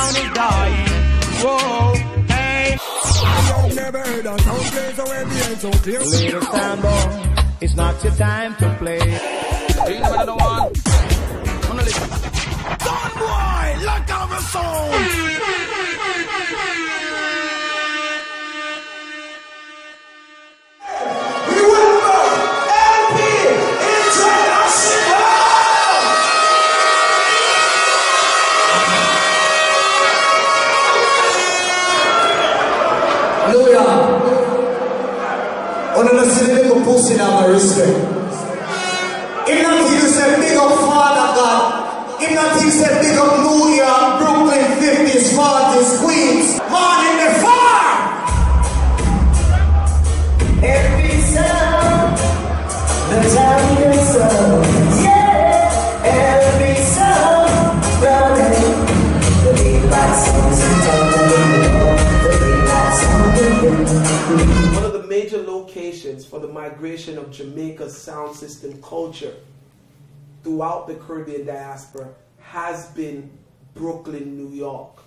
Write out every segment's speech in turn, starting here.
sound is dying. Whoa, hey. I've never heard a sound play so heavy and so clear. Little stand it's not your time to play. Hey, another one. Wanna listen? Son boy, look out the sound. Pussy down my respect. If not you say big up Father God, if not you say big up New York, Brooklyn, 50s, 40s, Queens, man in the farm. Every sound, the time is sound, yeah. Every sound, running, the big bad songs and the big bad songs. One of the major locations for the migration of Jamaica's sound system culture throughout the Caribbean diaspora has been Brooklyn, New York.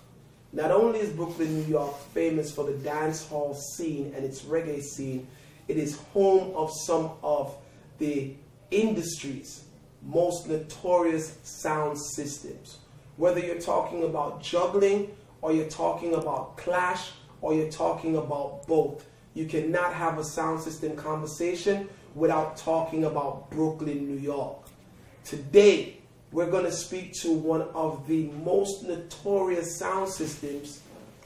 Not only is Brooklyn, New York famous for the dance hall scene and its reggae scene, it is home of some of the industry's most notorious sound systems. Whether you're talking about juggling, or you're talking about clash, or you're talking about both, you cannot have a sound system conversation without talking about Brooklyn, New York. Today, we're going to speak to one of the most notorious sound systems,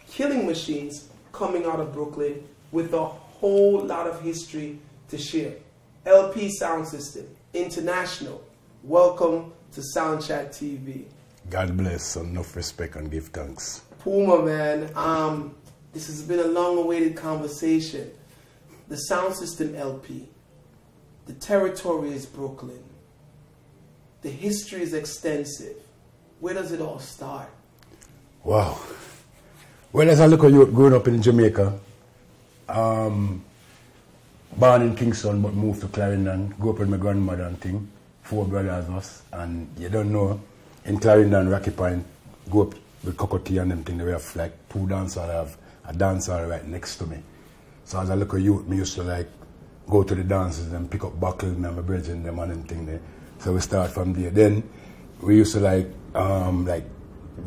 killing machines, coming out of Brooklyn with a whole lot of history to share. LP Sound System, International. Welcome to SoundChat TV. God bless, enough respect and give thanks. Puma, man, this has been a long-awaited conversation. The Sound System LP. The territory is Brooklyn. The history is extensive. Where does it all start? Wow. Well, as I look at you growing up in Jamaica, born in Kingston but moved to Clarendon, grew up with my grandmother and thing, 4 brothers us, and you don't know, in Clarendon, Rocky Point, grew up with Cocotte and them thing, they have like 2 dancers, I have a dancer right next to me. So as I look at youth, me used to like go to the dances and pick up buckles and my brethren them and them thing there. So we start from there. Then we used to like my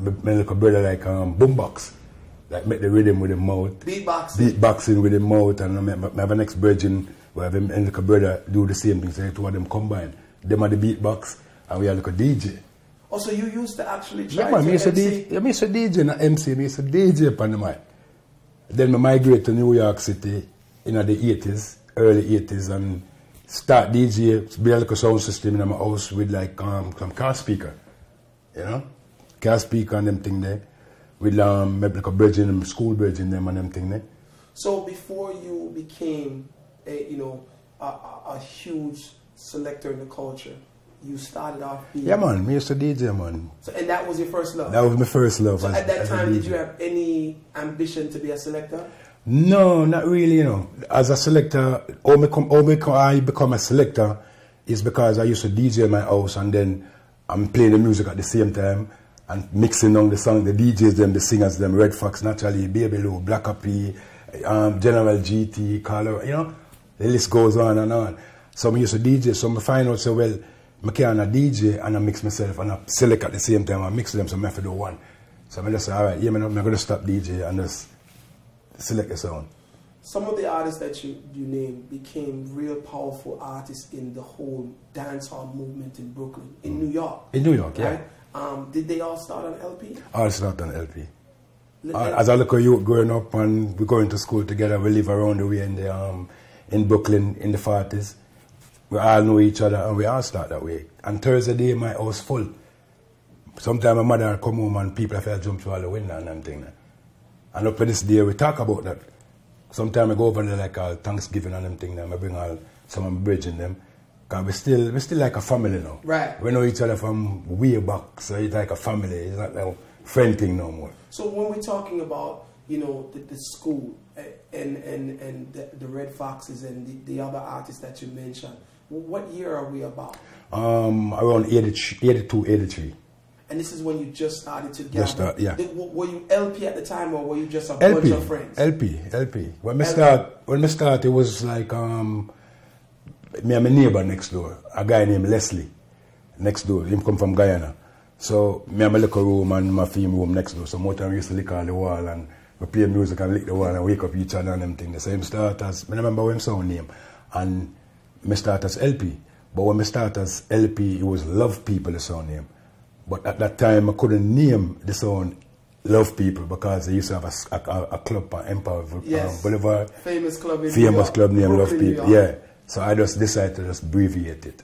little brother like boombox. Like make the rhythm with the mouth. Beatboxing. Beatboxing with the mouth, and I have a next brethren where my little brother do the same thing, so 2 of them combine. Them are the beatbox and we are like a DJ. Oh, so you used to actually try to MC? I used to DJ and MC, I used to DJ upon the mic. Then I migrate to New York City in the 80s, early 80s, and start DJ, build like a sound system in my house with like some car speaker, you know? Car speaker and them thing there. With maybe like a bridging, school bridging them and them thing there. So before you became a huge selector in the culture, you started off being... Yeah, man, me used to DJ, man. So, and that was your first love? That was my first love. So at that time, did you have any ambition to be a selector? No, not really, you know. As a selector, I become a selector is because I used to DJ in my house and then I'm playing the music at the same time and mixing on the song, the DJs them, the singers them, Red Fox, Naturally, Baby Lou, Black Happy, General GT, Carlo, you know, the list goes on and on. So I used to DJ, so I find out, so well, I can DJ and I mix myself and I select at the same time, I mix them, so I have to do one. So I just say, all right, yeah, I'm going to stop DJ and just select a sound. Some of the artists that you named became real powerful artists in the whole dancehall movement in Brooklyn, in New York. In New York, right? Yeah. Did they all start on LP? All start on LP. As I look at you growing up and we're going to school together, we live around the way in Brooklyn in the 40s. We all know each other and we all start that way. And Thursday day, my house full. Sometimes my mother will come home and people have to jump through all the window and everything. And up to this day, we talk about that. Sometimes I go over there like Thanksgiving and them thing, and I bring all some of my bridging them. Because we're still like a family now. Right. We know each other from way back, so it's like a family. It's not like a friend thing no more. So when we're talking about, you know, the school and the Red Foxes and the other artists that you mentioned, what year are we about? Around 82, 83. and this is when you just started to gather. Yeah. Were you LP at the time, or were you just a bunch of friends? LP. When I start, it was like me and my neighbor next door, a guy named Leslie, next door. Him come from Guyana. So me and my little room and my film room next door. So more time we used to lick on the wall and we play music and lick the wall and wake up each other and them things. The same start as, I remember when sound name, and me start as LP. But when me start as LP, it was Love People, the sound name. But at that time, I couldn't name the sound Love People because they used to have a club on Empire Boulevard. Famous club in Famous club named Love Brooklyn, People, yeah. So I just decided to just abbreviate it.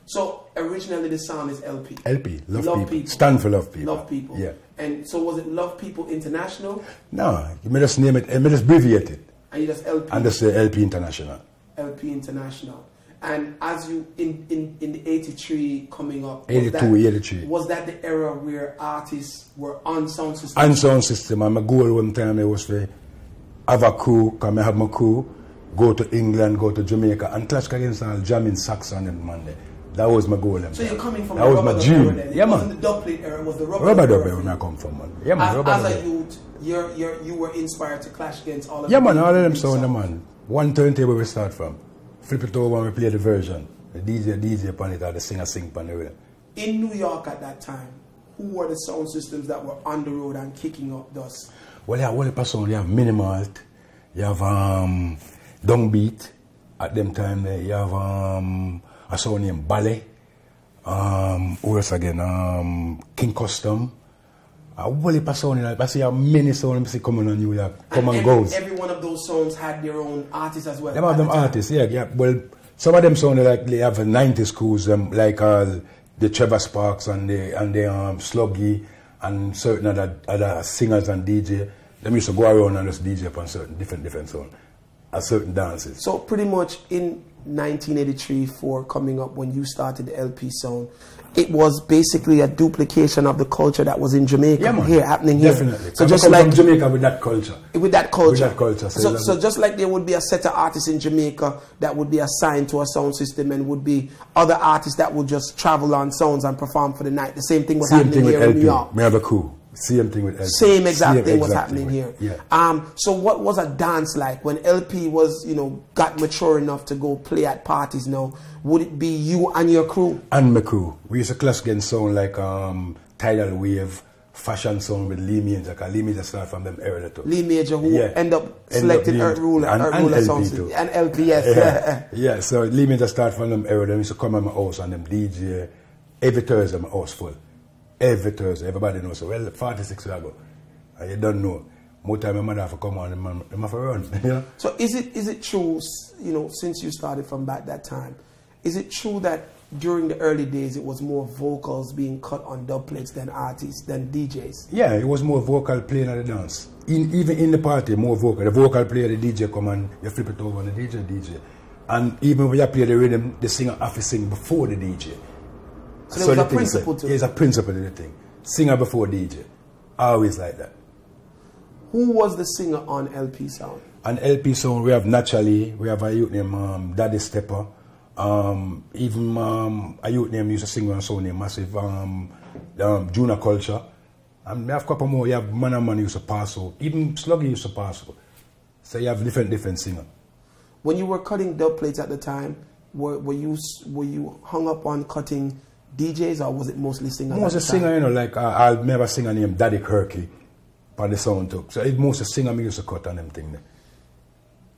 So originally the sound is LP. LP, Love People. Stand for Love People. Love People. Yeah. And so was it Love People International? No, you may just name it, and may just abbreviate it. And you just LP? And just say LP International. LP International. And as you, in the 83 coming up, 83. Was that the era where artists were on sound system? On sound system. And my goal one time it was to have a crew, come I have my crew, go to England, go to Jamaica, and clash against all jamming sax on them Monday. That was my goal. So you're coming from that the was my rubber dream. Era then. Yeah, it man. wasn't the dubplate era, it was the rubber era where I come from, man. Yeah, As man. a youth, you were inspired to clash against all of man, all of them sound, man. One turntable we start from. Flip it over and we play the version. The DJ upon it or the singer sing upon the rhythm. In New York at that time, who were the sound systems that were on the road and kicking up dust? Well, yeah, what the sound, you have Minimalt, you have Downbeat at them time there, you have a sound named Ballet, who else again, King Custom. What the sound, I see how many sounds coming on New York, come and goes. Every one of those songs had their own artists as well. Them have them artists, yeah. Well, some of them sounded like they have 90s crews, like the Trevor Sparks and the Sluggy and certain other singers and DJ. Them used to go around and just DJ upon certain different songs at certain dances. So pretty much in 1983-4 coming up when you started the LP sound, it was basically a duplication of the culture that was in Jamaica happening here. Definitely. So just like from Jamaica with that culture. With that culture. So just like there would be a set of artists in Jamaica that would be assigned to a sound system and would be other artists that would just travel on sounds and perform for the night. The same thing was happening here in New York. We have a crew. Same thing with LP. Same exact thing was happening here. Yeah. So what was a dance like when LP was, got mature enough to go play at parties now? Would it be you and your crew? And my crew. We used to clash against sound like Tidal Wave, Fashion Sound with Lee Major, because Lee Major started from them era too. Lee Major who end up selecting Earth Ruler and LP too. And LP, yes. Yeah, so Lee Major started from them era. They used to come at my house and them DJ. Every Thursday my house full. Every Thursday, everybody knows. So, well, 46 years ago, and you don't know. More time my mother have to come on and them have to run. So is it true, since you started from back that time, is it true that during the early days it was more vocals being cut on dub plates than artists, than DJs? Yeah, it was more vocal playing at the dance. Even in the party, more vocal. The vocal player, the DJ come and you flip it over and the DJ. And even when you play the rhythm, the singer have to sing before the DJ. So there was a principle to it. There's a principle to the thing. Singer before DJ. Always like that. Who was the singer on LP Sound? On LP Sound, we have Naturally, we have a youth named Daddy Stepper. Even a youth name used to sing on sound named Massive, Junior Culture. And we have a couple more. You have Man and Man used to pass out. Even Sluggy used to pass out. So you have different singers. When you were cutting dub plates at the time, were you hung up on cutting DJs, or was it mostly singers? Mostly singer, like I remember a singer named Daddy Kirky on the sound too. So it's mostly singer me used to cut on them thing there.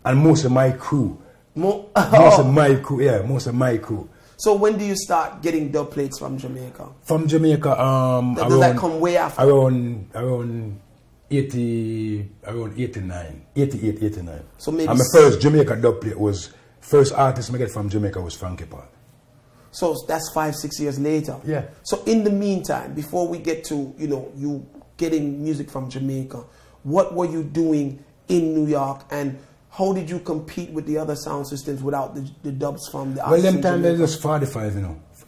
And most of my crew. Most of my crew. So when do you start getting dub plates from Jamaica? From Jamaica, does that come way after? Around 88, 89. So maybe. And my first Jamaica dub plate was, first artist I get from Jamaica was Frankie Paul. So that's 5-6 years later. Yeah. So in the meantime, before we get to, you getting music from Jamaica, what were you doing in New York, and how did you compete with the other sound systems without the dubs from the artists? Well, them time there's just 45,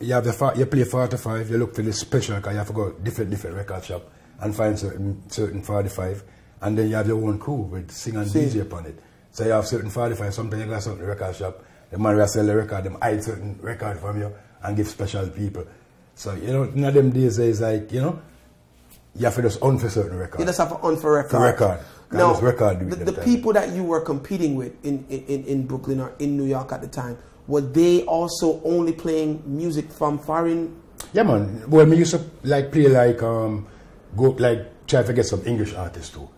You play 45, you look for the special, because you have to go different record shop and find certain 45, and then you have your own crew with sing and DJ upon it. So you have certain 45, sometimes you got something record shop. The man will sell the record, them hide certain record from you and give special people. So, in them days, it's like, You have to just on for certain record. You just have to on for record. For record. Now, record the people that you were competing with in Brooklyn or in New York at the time, were they also only playing music from foreign? Yeah, man. Well, me used to like play like try to get some English artists too.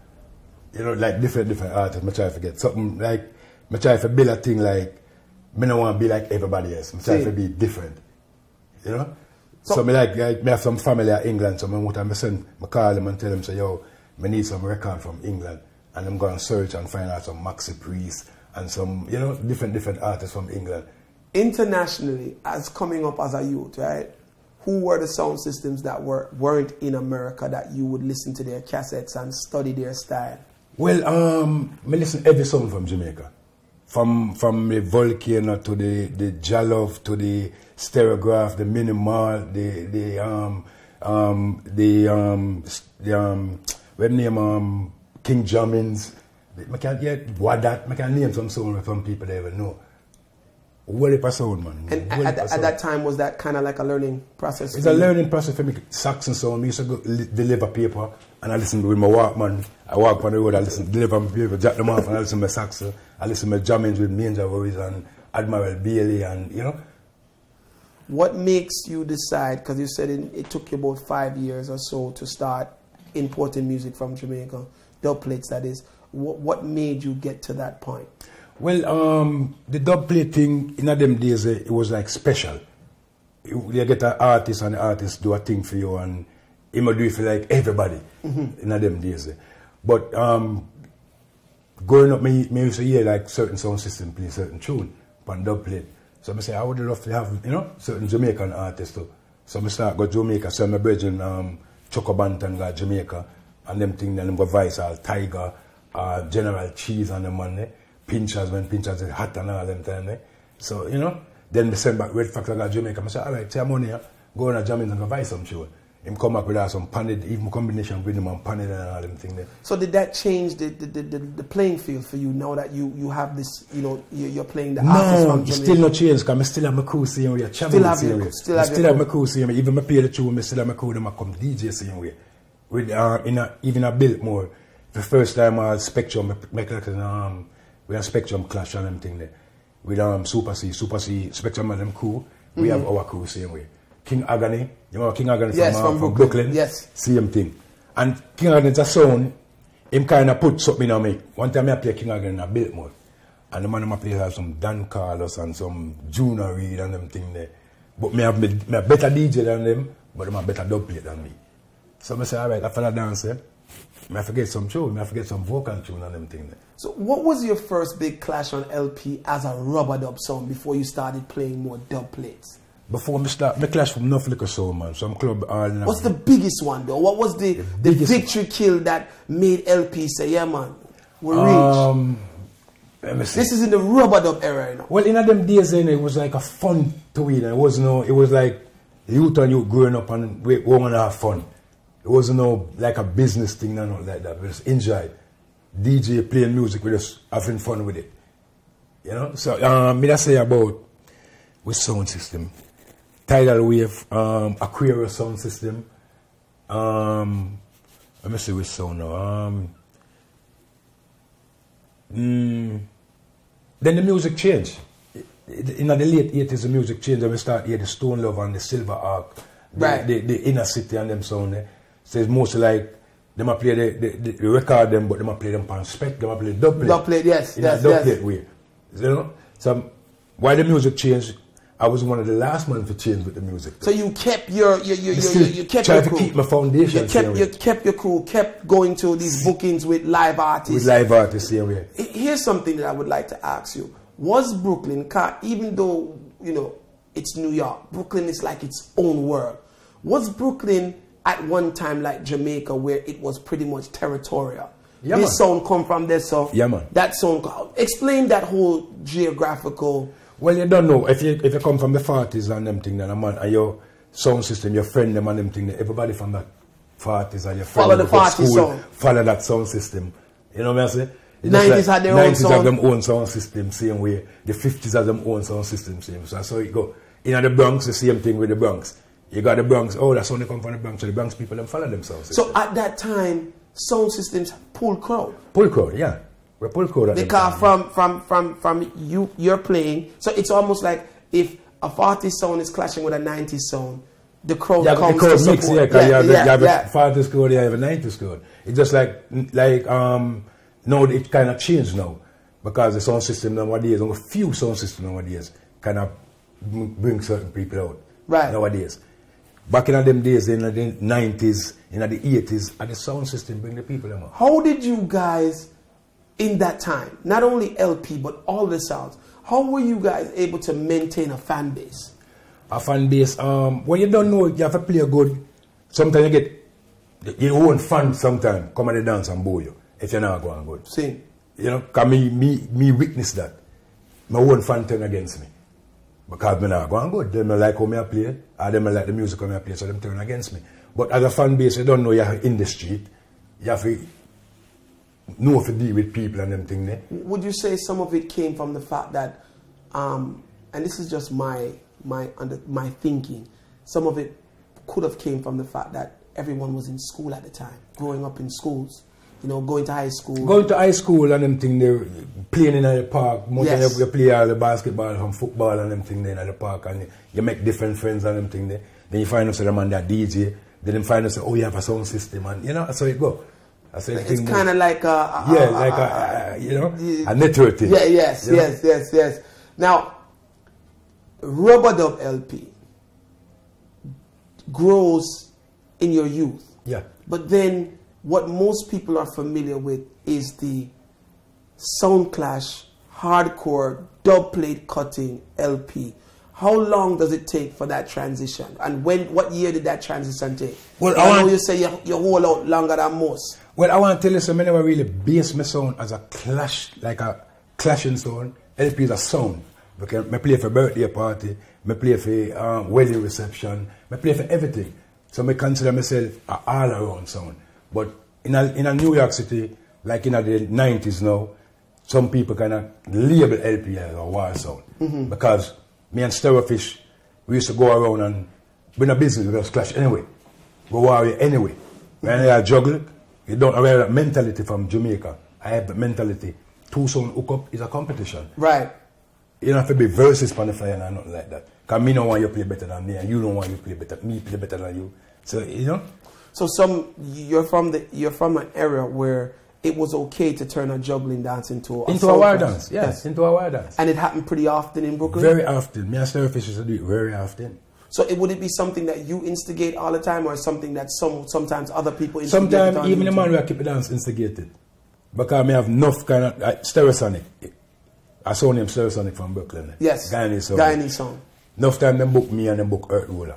You know, like different artists. Me try to get something like me try to build a thing like me don't want to be like everybody else. Me try to be different. You know. So me like me have some family in England. So me send me call them and tell them say yo, me need some record from England, and I'm going to search and find out some Maxi Priest and some different artists from England. Internationally, as coming up as a youth, right? Who were the sound systems that weren't in America that you would listen to their cassettes and study their style? Well, me listen every song from Jamaica, from the Volcano to the Jalov to the Stereograph, the Minimal, King Jammins. I can't get Wadat. I can name some songs from people they even know. What a sound, man. And at that time, was that kind of like a learning process? It's a learning process for me. Saxon sound. I used to go deliver paper and I listen with my Walkman. I walk on the road, I listen, deliver my paper, jack them off, and I listen to my Saxon. I listen to my jammings with Major Voice and Admiral Bailey, and you know. What makes you decide, because you said it took you about 5 years or so to start importing music from Jamaica, dub plates that is, what made you get to that point? Well, the dub plate thing, in them days, it was like special. You get an artist and the artist do a thing for you and he might do it for like everybody in them days. But growing up, me used to hear like certain sound system play certain tune on dub plate. So I say I would love to have, certain Jamaican artists too. So I start go to Jamaica, so my brethren Choco Bantan got Jamaica and them thing, then them go Vice all Tiger, General Cheese and them man, Pinchers when Pinchers is hot and all them time. So, then we send back Red Fox got Jamaica. I say, alright, take money, go on a jamming and go buy some show. Him come back with some paned, even combination with him and paned and all them things there. So did that change the playing field for you now that you have this, you're playing the artist from Jamaica? No, still not changed because I still have my crew same way. Still have my crew same way. Even my play the tune, I still have my crew, them I come DJ same way. With even a bit more. The first time I had Spectrum, we had Spectrum clash and them thing there. With Super C, Spectrum and them crew, we have our crew same way. King Agony, you know King Agony from Brooklyn? Yes. Same thing. And King Agony's a sound, him kind of put something on me. One time I play King Agony in a Biltmore. And the man I play have some Dan Carlos and some Junior Reid and them thing there. But me have a better DJ than them, but them have better dub plate than me. So I say, alright, after that dance, I have to get some tune, I have to get some vocal tune and them thing there. So what was your first big clash on LP as a rubber dub sound before you started playing more dub plates? Before me start, me clash from North Liquor Soul, man. Some club all in. What's the biggest one though? What was the victory kill that made LP say, yeah man, we're rich? Let me see. This is in the rubber dub era, you know. Well, in them days, it was like a fun to win. It was like youth and youth growing up and we want to have fun. It wasn't like a business thing and not like that. We just enjoy DJ playing music, we just having fun with it. You know? So me that say about with sound system. Tidal Wave, Aquarius sound system. Let me see which sound now. Then the music changed. In the late 80s, the music changed, and we start hear the Stone Love and the Silver Arc, the Inner City and them sound. So it's mostly like them play the record them, but them play them on spec, them play dub plate. Dub plate, yes. In a dub plate way. You know? So while the music changed, I was one of the last ones to change with the music. So you kept your crew. To keep my foundation. You kept your crew, kept going to these bookings with live artists. With live artists, same way. Here's something that I would like to ask you. Was Brooklyn, even though, it's New York, Brooklyn is like its own world. Was Brooklyn at one time like Jamaica where it was pretty much territorial? Yeah, this sound come from this, so that sound. Explain that whole geographical... Well, you don't know. If you come from the 40s and them thing, then and your sound system, your friend them and them thing, everybody from that 40s and your friend follow the 40s sound. Follow that sound system. You know what I'm saying? 90s had their own sound. 90s have them own sound system, same way. The 50s have them own sound system, same. So it go. In the Bronx, the same thing with the Bronx. You got the Bronx, oh, that sound they come from the Bronx, so the Bronx people them follow themselves. So at that time, sound systems pull crowd. Pull crowd, yeah. We pull crowd at Because from you're playing, so it's almost like if a 40s sound is clashing with a 90s sound, the crowd comes to support. Mix, yeah, because you have a 40s crowd, you have a 90s crowd. It's just like now it kind of changed now. Because the sound system nowadays, only a few sound systems nowadays kind of bring certain people out. Right. Nowadays. Back in them days, in the 90s, in the 80s, the sound system bring the people out. How did you guys, in that time, not only LP, but all the sounds, how were you guys able to maintain a fan base? A fan base, when you don't know, you have to play good. Sometimes you get your own fans sometimes come at the dance and boo you if you're not going good. Same. You know, because me witness that. My own fan turn against me. Because I'm not going good. They don't like how I play, or they don't like the music how I play, so they turn against me. But as a fan base, you don't know you're in the street. You have to know how to deal with people and them things there. Would you say some of it came from the fact that, and this is just my thinking, some of it could have came from the fact that everyone was in school at the time, growing up in schools, you know, going to high school. Going to high school and them things there, playing in the park. Most of you play all the basketball and football and them things there in the park, and you make different friends and them things there. Then you find out the man that DJ. Then you find out, oh, you have a sound system, and you know, that's how it go. It's kind of like a network thing. Yeah, yes. Now, Rubber Dub LP grows in your youth. Yeah. But then what most people are familiar with is the Sound Clash, hardcore, dub plate cutting LP. How long does it take for that transition? And what year did that transition take? Well, I know you say you hold out longer than most. Well, I want to tell you something. I never really base my sound as a clash, like a clashing sound. LP is a sound. Because I play for birthday party, I play for wedding reception, I play for everything. So I consider myself an all-around sound. But in a New York City, like in the 90s now, some people kind of label LP as a war sound. Because me and Stereofish, we used to go around and we're in a business, we just clash anyway. Go war anyway. When I juggle, you don't have that mentality from Jamaica. I have the mentality. Two sound hook up is a competition. Right. You don't have to be versus on the fire and nothing like that. Because me don't want you to play better than me, and you don't want you to play better, me play better than you. So, you know? So you're from an era where it was okay to turn a juggling dance into a war dance. Yes, into a war dance. And it happened pretty often in Brooklyn? Very often. Me and Stereofish used to do it very often. So would it be something that you instigate all the time, or something that sometimes other people instigate? Sometimes even the man who keep the dance instigated. Because I have enough kind of Stereosonic. I saw him Stereosonic from Brooklyn. Yes. Guyanese song. Enough time they book me and they book Earth Roller.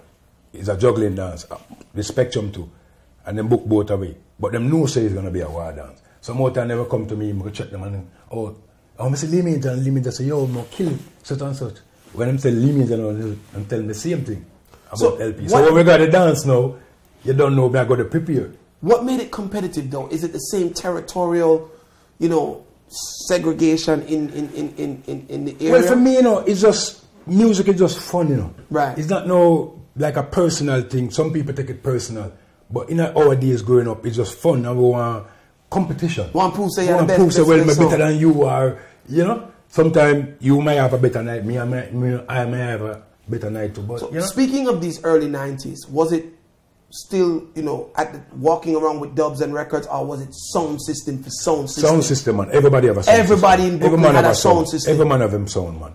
It's a juggling dance. The Spectrum too. And then book both away. But them know say it's gonna be a war dance. So more time never come to me, I go check them and I say Limit say, yo, no kill it, such and such. When I'm saying Limit, I'm telling the same thing about LP. So when we got the dance now, you don't know me, I got to prepare. What made it competitive though? Is it the same territorial, you know, segregation in the area? Well, for me, you know, it's just music is just fun, you know. Right. It's not no like a personal thing. Some people take it personal, but in our days growing up, it's just fun. And we want competition. One prove say you're the best. One prove say well, I'm better than you are. You know. Sometimes you might have a better night. I may have a better night too. But so, you know? Speaking of these early 90s, was it still, you know, walking around with dubs and records, or was it sound system for sound system? Sound system, man. Everybody have a sound Everybody system. in Brooklyn had a sound system. Every man have them sound, man.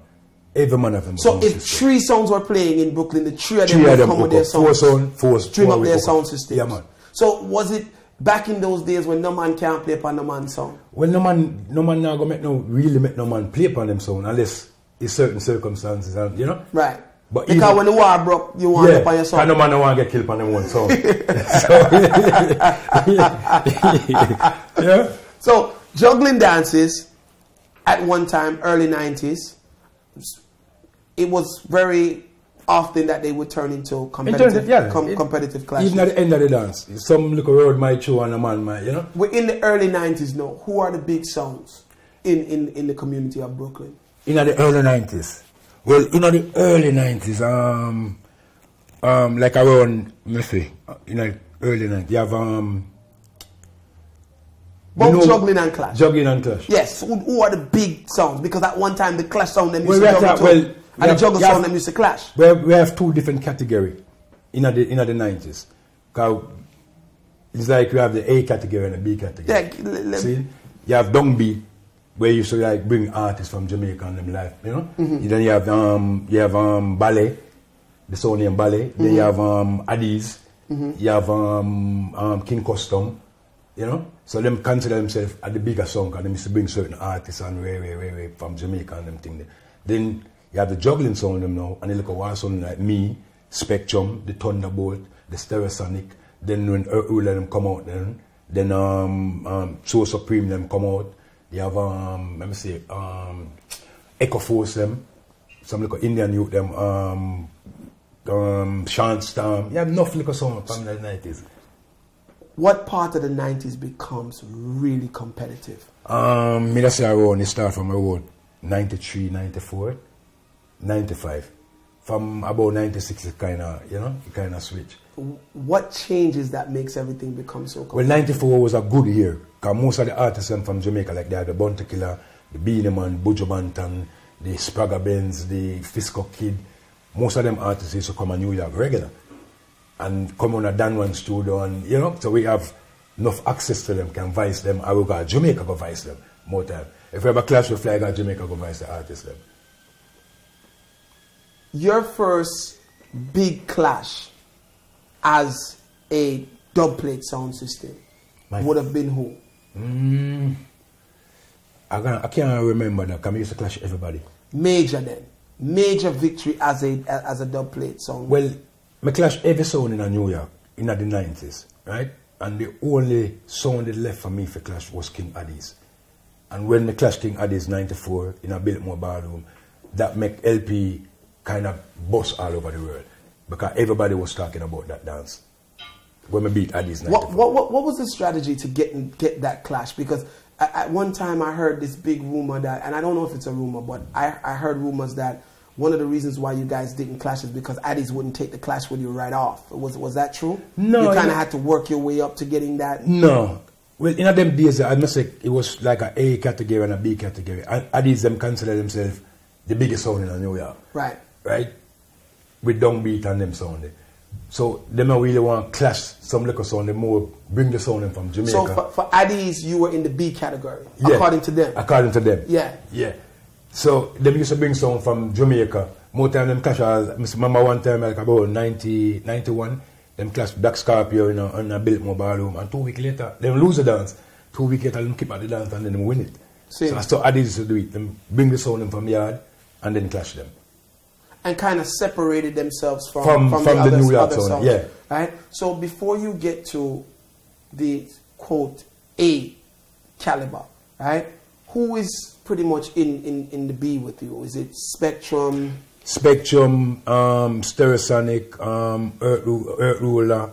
Every man have them so sound if system. 3 sounds were playing in Brooklyn, the 3 of them would come with their sound. Stream up their sound system. Yeah, man. So was it back in those days when no man can't play upon no man's sound? Well, no man now go make no man play upon them sound unless it's certain circumstances, and you know. Right. But because even when the war broke, you want to play your sound. No man don't want to get killed upon them one sound. Yeah. So juggling dances at one time, early 90s, it was very often that they would turn into competitive clashes. Even at the end of the dance, some little road might show and a man might, you know. We're in the early 90s now. Who are the big sounds in the community of Brooklyn? In the early 90s. Well, in the early 90s, like around, let's say, early night, you have both juggling and clash. Juggling and clash. Yes. Who are the big sounds? Because at one time the clash sound them used to juggle too, and the juggle sound them used to clash. We have two different categories in the 90s. It's like you have the A category and the B category. Yeah, see, you have downbeat, where you should like bring artists from Jamaica and them live, you know. Then you have ballet, the sound named ballet. Then you have Addies. You have King Custom, you know. So them consider themselves at the bigger song, and they used to bring certain artists and way from Jamaica and them thing. Then you have the juggling sound them now, and they look at one sound like me, Spectrum, the Thunderbolt, the Stereosonic. Then when Earthruler them come out, then So Supreme them come out. You have let me see, Echo Force them, some little Indian youth them, Chant Storm. You have enough little song from the 90s. What part of the 90s becomes really competitive? Me just say around, it start from around 93, 94, 95. From about 96 it kinda, you know, it kinda switch. What changes that makes everything become so competitive? Well, 94 was a good year, because most of the artists from Jamaica, like they had the Bounty Killer, the Beanie Man, Buju Banton, the Spragga Benz, the Fisco Kid, most of them artists used to come to New York regular. And come on a Dan One studio, and you know, so we have enough access to them, can vice them. I will go to Jamaica, go vice them more time. If we have a clash with flag at Jamaica, go vice the artists them. Your first big clash as a dubplate sound system would have been who? I can't remember that, because we used to clash everybody. Major then. Major victory as a dubplate sound. Well, I clashed every sound in New York in the 90s, right? And the only sound that left for me for clash was King Addies. And when I clashed King Addies 94 in a Biltmore ballroom, that make LP kind of bust all over the world, because everybody was talking about that dance when I beat Addies 94. What was the strategy to get that clash? Because at one time I heard this big rumor that, and I don't know if it's a rumor, but I heard rumors that one of the reasons why you guys didn't clash is because Addies wouldn't take the clash with you right off. Was that true? No. You kind of had to work your way up to getting that? No. Well, in them days, I must say it was like an A category and a B category. Addies them consider themselves the biggest sound in New York. Right. Right? With downbeat and them sound. So they don't really want to clash some little sound, they more bring the sound in from Jamaica. So for Addies, you were in the B category, according to them? According to them. Yeah. Yeah. So them used to bring sound from Jamaica. More time them clash, I remember one time like about 91, them clash Black Scorpio in a Biltmore ballroom, and 2 weeks later, them lose the dance. 2 weeks later, them keep at the dance and then them win it. So that's how Addies used to do it. Them bring the sound in from yard and then clash them. And kind of separated themselves from the New York sound, songs, yeah. Right? So before you get to the, quote, A caliber, right? Who is pretty much in the B with you? Is it Spectrum? Spectrum, Stereosonic, Earthruler,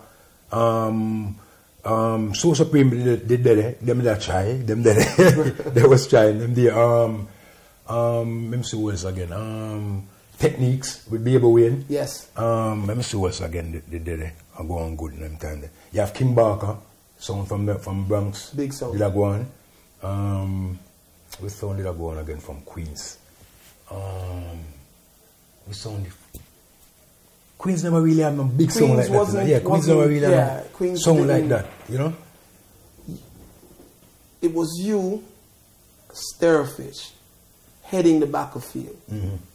So Supreme did them that try, them they was trying, them the let me see what else again, Techniques with Baby Wayne. Yes. Let me see what else again they did it. I go on good in them time. You have King Barker, sound from Bronx. Big sound. Did I go on? Which sound did I go on again from Queens? Which sound? Queens never really had no big sound like that. Yeah, Queens never really had no sound like that, you know? It was you, Starfish, heading the battlefield.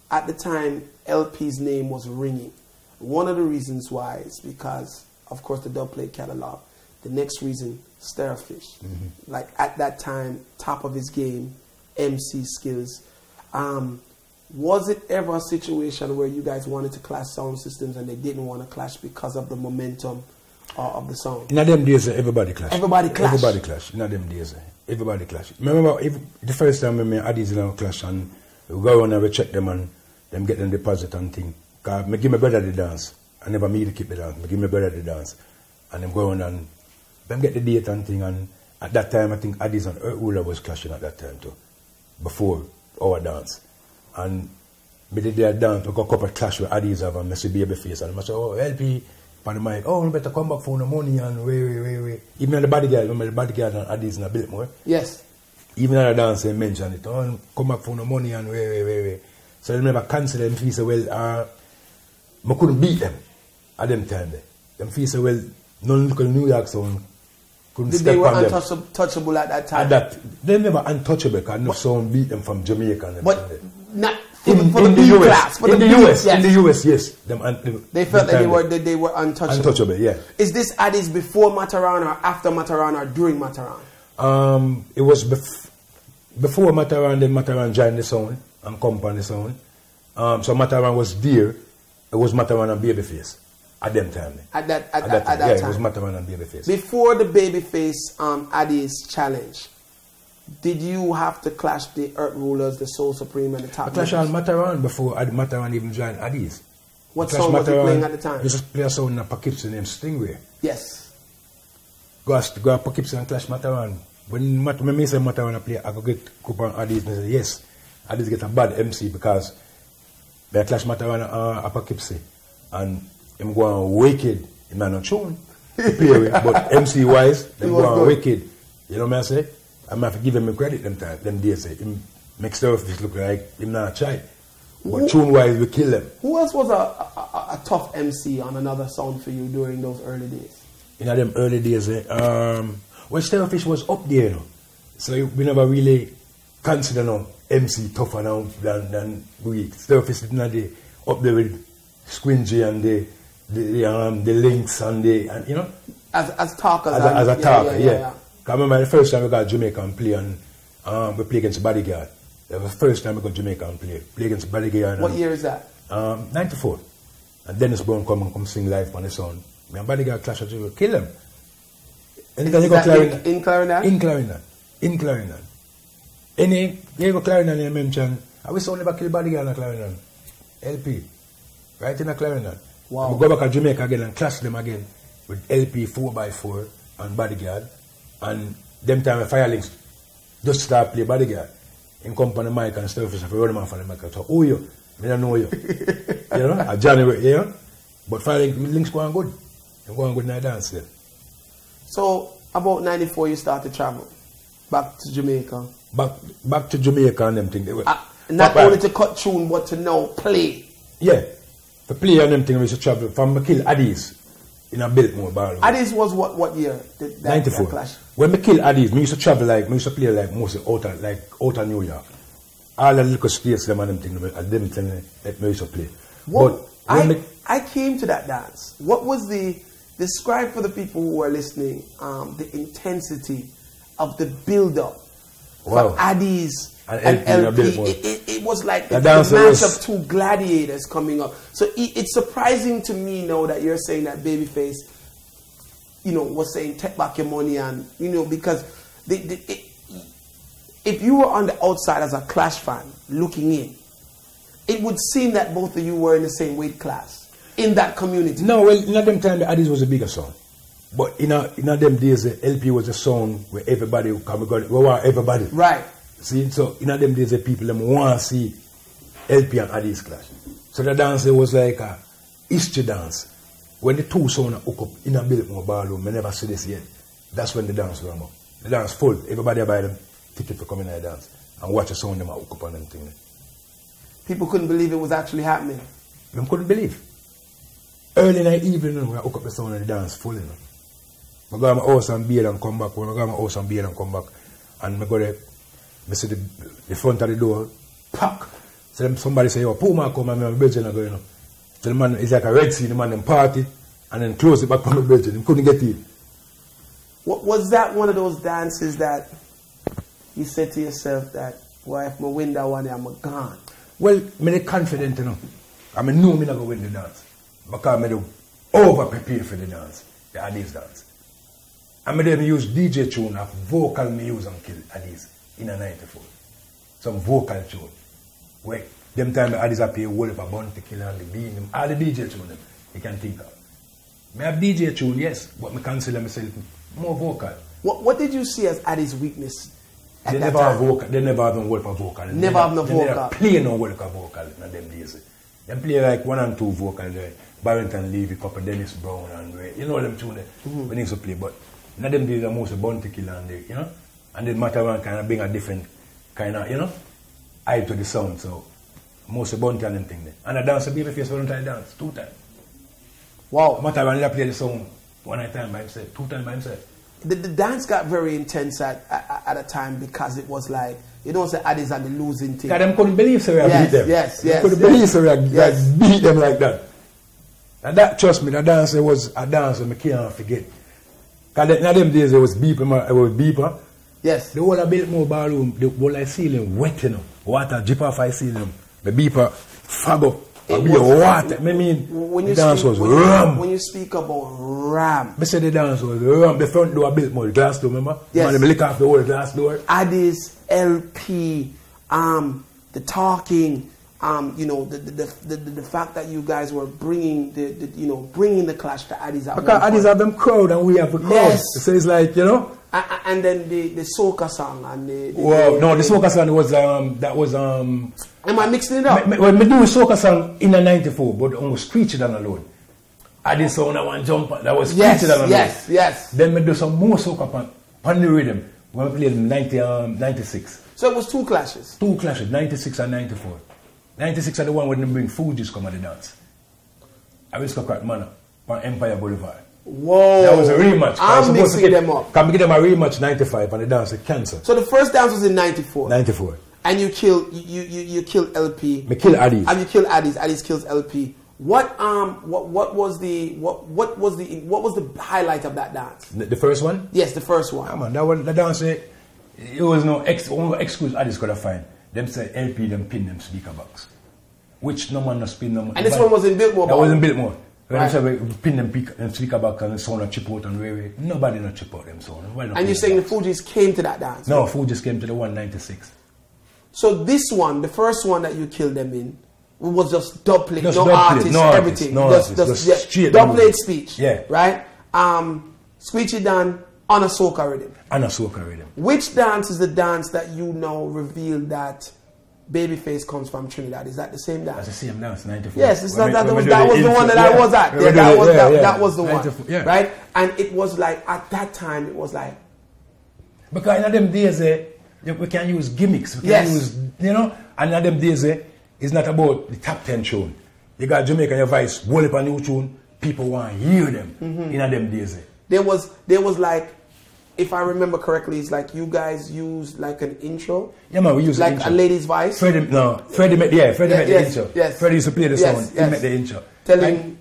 At the time, LP's name was ringing. One of the reasons why is because, of course, the dubplate catalog. The next reason, Starfish. Like at that time, top of his game, MC skills. Was it ever a situation where you guys wanted to clash sound systems and they didn't want to clash because of the momentum of the song? In them days, everybody clashed. Everybody clashed. Everybody clashed. In them days, everybody clashed. Remember, the first time when I Addies in a clash and we go around and we check them and them get them deposit and thing. Because I give my brother the dance. I never me to keep the dance. I give my brother the dance. And them go around and them get the date and thing. And at that time, I think Addies and Earthruler was clashing at that time too. Before our dance. And Me did their dance, we got a couple of clash with Addies of and I see Babyface and I say, oh, LP, on the mic, oh, you better come back for the money and wait. Even the body girl, remember the body girl and Addies in a bit more? Yes. Even at the dance, they mention it, oh, come back for the money and wait. So they never cancel them, feel so well, I couldn't beat them at them time. Them feel so well, none look at New York sound. They were untouchable at that time. They never untouchable because no sound beat them from Jamaica. But not for the B class. In the US, yes. They felt that they were untouchable. Untouchable, yeah. Is this Addies before Mataran or after Mataran or during Mataran? It was before Mataran, then Mataran joined the sound and company the sound. So Mataran was there. It was Mataran and Babyface. At them time. At that time. It was Mataran and Babyface. Before the Babyface Addies challenge, did you have to clash the Earth Rulers, the Soul Supreme, and the Top? I clashed on Mataran before Mataran even joined Addies. What song was he playing at the time? He used to play a song in a Poughkeepsie named Stingray. Yes. Go to Poughkeepsie and clash Mataran. When I say Mataran I play, I go get Cooper and Addies and I say, yes, Addies get a bad MC because they clash Mataran at Poughkeepsie. And him go on wicked, him not tune to play with, but MC wise, them go on wicked. You know what I say? I'm have to give him credit them days. Him make stuff look like him not try. But tune wise we kill them. Who else was a tough MC on another sound for you during those early days? In them early days, well Starfish was up there, you know. So we never really consider no MC tougher now than we. Starfish is not up there with Squingy and the links and you know, as talkers, as a talker, yeah. I remember the first time we got Jamaica and play and we play against Bodyguard. That was the first time we got Jamaica and play against Bodyguard. What year is that? 94. And Dennis Brown come sing live on the sound. Me and Bodyguard clash at you, kill him. And then you go Clarinet. In Clarinet? In Clarinet. You go Clarinet and mention, I wish I never kill Bodyguard in Clarinet. LP. Right in a Clarinet. Wow. We go back to Jamaica again and clash them again with LP 4x4 and Bodyguard. And them time the Firelinks just start play Bodyguard. In company mic and stuff, if you run them off on the mic, I talk, oh you, I don't know you. You know, a January, you know. But Firelinks go on good. They go on good in the dance there. So about 94 you start to travel back to Jamaica. Back to Jamaica and them things. Not only to cut tune but to now play. Yeah. To play and them things we used to travel from kill Addies in a Biltmore ballroom. Addies was what year? 94. That clash? When we kill Addies, we used to travel we used to play mostly out of New York. All the little states them and them things that we used to play. But I came to that dance. What was describe for the people who are listening the intensity of the build-up for Addies and LP. It was like the match of two gladiators coming up. So it's surprising to me now that you're saying that Babyface, you know, was saying take back your money and, you know, because if you were on the outside as a Clash fan looking in, it would seem that both of you were in the same weight class in that community. No, well, in them time the Addies was a bigger song. But in them days the LP was a song where everybody would come, we want everybody. Right. See, so in them days the people them want to see LP and Addies clash. So the dance was like a history dance. When the two songs hook up in a Biltmore ballroom, I never see this yet. That's when the dance warm up. The dance full. Everybody buy them ticket for coming to the dance and watch the sound them hook up on them thing. People couldn't believe it was actually happening. They couldn't believe. Early in the evening, we hook up the sound and the dance full, you know. I go to my house and beer and come back. When I go to my house and beer and come back, and I go there, I see the front of the door, pack. So somebody say, yo, Puma come and my bedroom go, you know. So the man, it's like a red sea, the man them party, and then close it back on the bedroom. He couldn't get in. Was that one of those dances that you said to yourself that, well, if I win that one, I'm gone? Well, I'm confident, you know. I know I'm not going to win the dance. Because I'm over-prepare for the dance, the Addies dance. I'm going to use DJ tune of vocal me use and kill Addies in a 94. Some vocal tune. Where them time the Addies are playing Wolf, a Bounty Killer and the Bean, all the DJ tune them you can think of. I have DJ tune, yes, but I consider myself more vocal. What did you see as Addies' weakness They never have vocal. They never have no vocal vocal. Never have no vocal. They never play no vocal in them days. They play like 1 and 2 vocal there. Barrington Levy, couple Dennis Brown and you know them tune when they used to play. But in them days are mostly Bounty Killer and they, you know, and then Matterhorn kind of bring a different kind of, you know, eye to the sound. So mostly Bounty and them thing there. And I dance a Babyface 1 time dance, 2 times. Wow. Matterhorn play the song 1 time by himself, 2 times by himself. The dance got very intense at a time because it was like, you don't say Addis and the losing team. Because them couldn't believe so we beat them. Yes. They couldn't believe so we beat them like that. And that, trust me, that dance was a dance that I can't forget. Because in them days it was beeper. Yes. The whole of Biltmore ballroom, the whole of ceiling wet, you know. Water drip off the ceiling. The beeper fag up. It be water. I mean, the dance was ram. When you speak about ram. I said the dance was ram. The front door built more glass door, remember? Yes. Man, they lick off the whole glass door. Addis, LP, the talking, you know, the fact that you guys were bringing bringing the Clash to Addis. Because Addis have them crowd and we have the crowd. Yes. So it's like, you know. And then the soca song and the soca song was am I mixing it up? When we do a soca song in a 94, but on Screech It On Alone. I did sound that one jump that was Screech It On Alone. Yes. Then we do some more soca on the rhythm when we played in 96. So it was 2 clashes. 2 clashes, 96 and 94. 96 are the one when they bring Fugees come at the dance. I was crack manner on Empire Boulevard. Whoa. That was a rematch. I'm mixing them up. Can we give them a rematch 95 and the dance is cancelled. So the first dance was in 94. 94. And you killed LP. Me kill Addis. And you killed Addis. Addis kills LP. What was the highlight of that dance? The first one? Yes, the first one. Yeah, man, that one, the dance, it was no excuse Addis could have find. Them say LP them pin them speaker box, which no man no spin no man. And this one was in Biltmore. That was in Biltmore. When right. they say pin them speaker box and the sound and chip out and way. Nobody no chip out them sound. And you're saying the Fugees came to that dance? No, Fugees came to the 196. So this one, the first one that you killed them in, was just dub plate, no artist, everything. Just straight dub plate speech. Yeah. Right? Screech It Done on a soca rhythm. On a soca rhythm. Which dance is the dance that you now revealed that Babyface comes from Trinidad? Is that the same dance? That's the same dance, 94. Yes, that was the one that I was at. That was the one. Yeah. Right? And it was like, at that time, it was like... Because in them days, we can use gimmicks. We can use, you know, and in them days, it's not about the top 10 tune. You got Jamaica and your voice, roll up a new tune, people want to hear them in them days. There was like, if I remember correctly, it's like you guys used like an intro. Yeah, man, we used like a lady's voice. Freddie made the intro. Yes. Freddie used to play the song. He made the intro.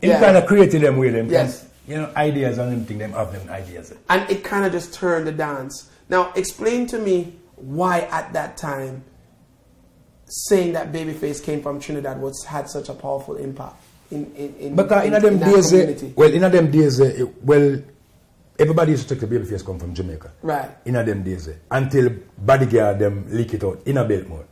He kind of created them with them. Yes. You know, ideas and everything, them have them ideas. And it kind of just turned the dance. Now, explain to me why at that time saying that Babyface came from Trinidad had such a powerful impact in them days. In them days, everybody used to take the Babyface come from Jamaica. Right. In them days, until Bodyguard them leak it out in a Biltmore.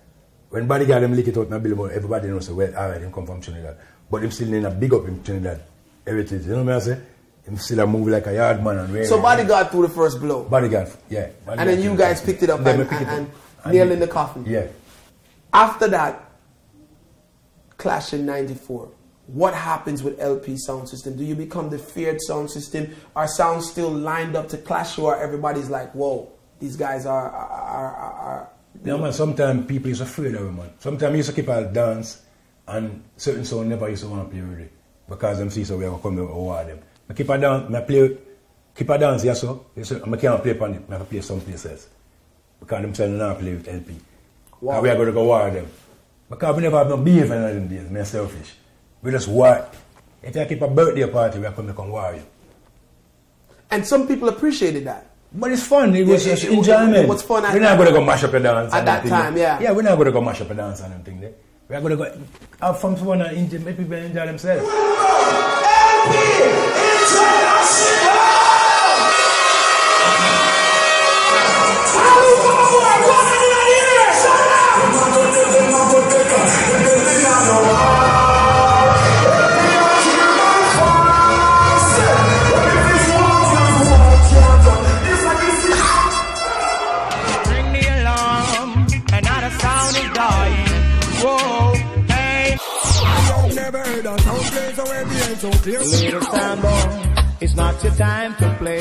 When Bodyguard them leak it out in a Biltmore, everybody knows, well, alright, him come from Trinidad. But him still in a big up in Trinidad heritage. You know what I say? Him still a move like a yard man. And so Bodyguard threw the first blow. Bodyguard, yeah. Bodyguard, and then you guys picked it up and nailed in the coffin. Yeah. After that clash in 94, what happens with LP sound system? Do you become the feared sound system? Are sounds still lined up to clash, or everybody's like, whoa, these guys are yeah, man, sometimes people is afraid of them, man. Sometimes you used to keep a dance and certain sound never used to want to play with it. Because them see so we are come to award them. I keep a dance, keep a dance, yes, so. I can't play upon it, I have to play someplace else. Because them say not play with LP. Wow. And we are going to go war them. Because we never have no behavior in them days, me selfish. We just war. If you keep a birthday party, we are going to come war you. And some people appreciated that. But it's fun, it was just enjoyment. It was fun. We're not going to go mash up a dance. At that time, yeah. Yeah, we're not going to go mash up a dance and everything there. We're going to go have fun for one and enjoy, make people enjoy themselves. Ring the alarm. brain so clear. Little sound boy, it's not your time to play.